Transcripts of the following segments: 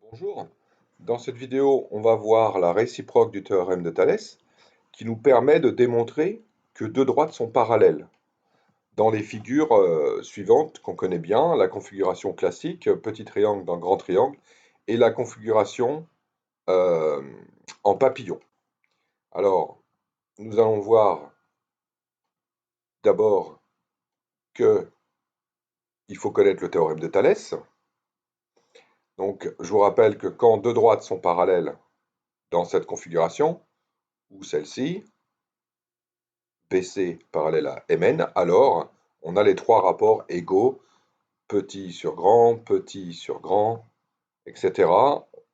Bonjour, dans cette vidéo, on va voir la réciproque du théorème de Thalès qui nous permet de démontrer que deux droites sont parallèles. Dans les figures suivantes qu'on connaît bien, la configuration classique, petit triangle dans grand triangle, et la configuration euh, en papillon. Alors, nous allons voir d'abord qu'il faut connaître le théorème de Thalès. Donc, je vous rappelle que quand deux droites sont parallèles dans cette configuration, ou celle-ci, BC parallèle à MN, alors on a les trois rapports égaux, petit sur grand, etc.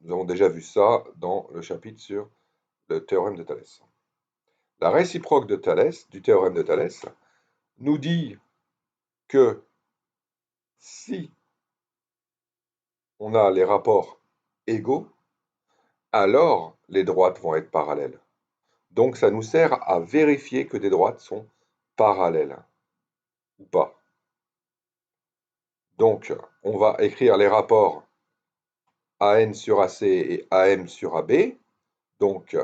Nous avons déjà vu ça dans le chapitre sur le théorème de Thalès. La réciproque de Thalès, du théorème de Thalès, nous dit que si on a les rapports égaux, alors les droites vont être parallèles. Donc ça nous sert à vérifier que des droites sont parallèles ou pas. Donc on va écrire les rapports AN sur AC et AM sur AB. Donc,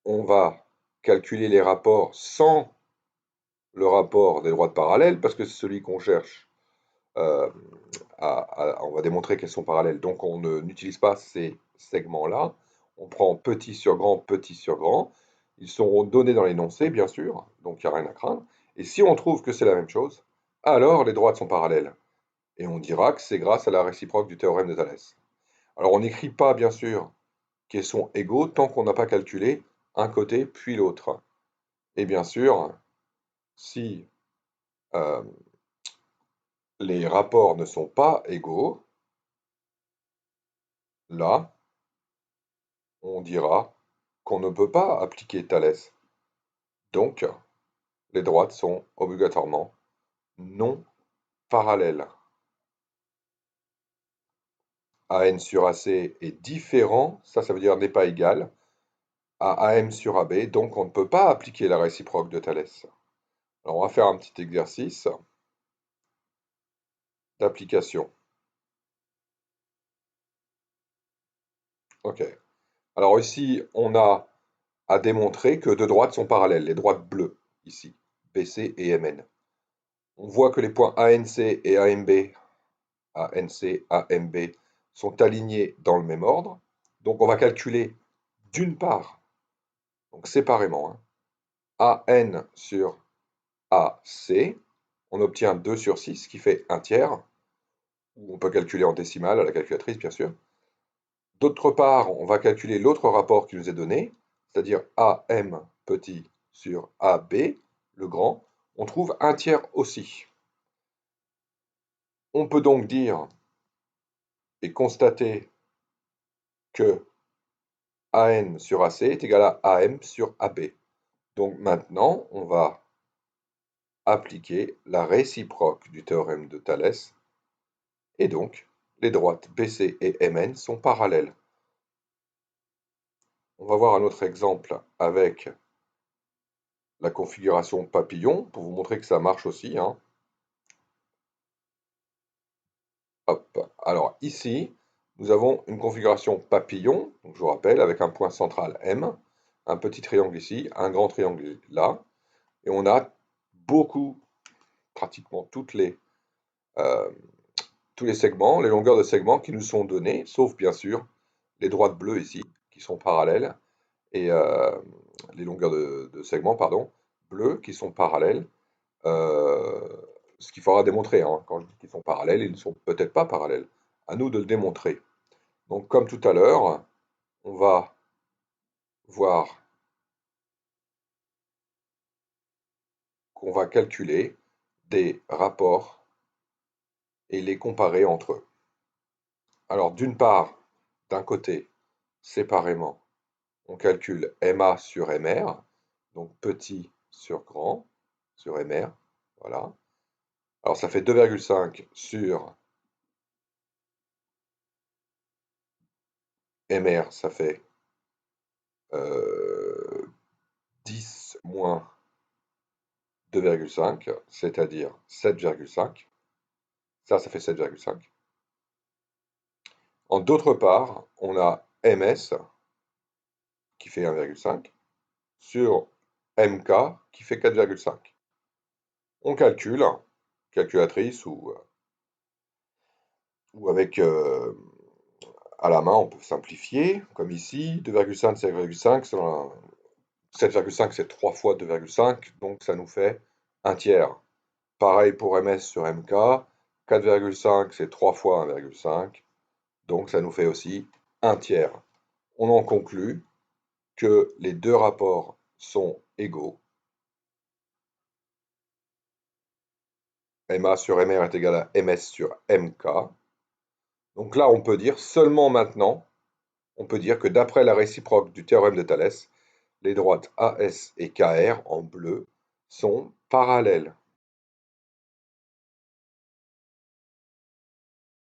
on va calculer les rapports sans le rapport des droites parallèles, parce que c'est celui qu'on cherche. euh, on va démontrer qu'elles sont parallèles. Donc, on n'utilise pas ces segments-là. On prend petit sur grand, petit sur grand. Ils seront donnés dans l'énoncé, bien sûr, donc il n'y a rien à craindre. Et si on trouve que c'est la même chose, alors les droites sont parallèles. Et on dira que c'est grâce à la réciproque du théorème de Thalès. Alors, on n'écrit pas, bien sûr, qui sont égaux tant qu'on n'a pas calculé un côté puis l'autre. Et bien sûr, si euh, les rapports ne sont pas égaux, là, on dira qu'on ne peut pas appliquer Thalès. Donc, les droites sont obligatoirement non parallèles. AN sur AC est différent, ça veut dire n'est pas égal, à AM sur AB, donc on ne peut pas appliquer la réciproque de Thalès. Alors on va faire un petit exercice d'application. Ok. Alors ici, on a à démontrer que deux droites sont parallèles, les droites bleues, ici, BC et MN. On voit que les points ANC et AMB, ANC, AMB, sont alignés dans le même ordre. Donc on va calculer d'une part, donc séparément, AN sur AC, on obtient 2 sur 6, qui fait un tiers, ou on peut calculer en décimale à la calculatrice, bien sûr. D'autre part, on va calculer l'autre rapport qui nous est donné, c'est-à-dire AM petit sur AB, le grand, on trouve un tiers aussi. On peut donc dire et constater que AN sur AC est égal à AM sur AB. Donc maintenant, on va appliquer la réciproque du théorème de Thalès, et donc les droites BC et MN sont parallèles. On va voir un autre exemple avec la configuration papillon, pour vous montrer que ça marche aussi. Hop. Alors ici, nous avons une configuration papillon, donc je vous rappelle, avec un point central M, un petit triangle ici, un grand triangle là, et on a beaucoup, pratiquement euh, tous les segments, les longueurs de segments qui nous sont données, sauf bien sûr les droites bleues ici, qui sont parallèles, et les longueurs de segments, pardon, bleues qui sont parallèles, euh, ce qu'il faudra démontrer. Quand je dis qu'ils sont parallèles, ils ne sont peut-être pas parallèles. À nous de le démontrer. Donc, comme tout à l'heure, on va voir qu'on va calculer des rapports et les comparer entre eux. Alors, d'une part, d'un côté, séparément, on calcule MA sur MR, donc petit sur grand, sur MR, voilà. Alors, ça fait 2,5 sur MR, ça fait 10 moins 2,5, c'est-à-dire 7,5. Ça fait 7,5. En d'autre part, on a MS qui fait 1,5 sur MK qui fait 4,5. On calcule, calculatrice ou avec à la main, on peut simplifier, comme ici, 2,5, 7,5, 7,5 c'est 3 fois 2,5, donc ça nous fait un tiers. Pareil pour MS sur MK, 4,5 c'est 3 fois 1,5, donc ça nous fait aussi un tiers. On en conclut que les deux rapports sont égaux. MA sur MR est égal à MS sur MK. Donc là, on peut dire seulement maintenant, on peut dire que d'après la réciproque du théorème de Thalès, les droites AS et KR en bleu sont parallèles.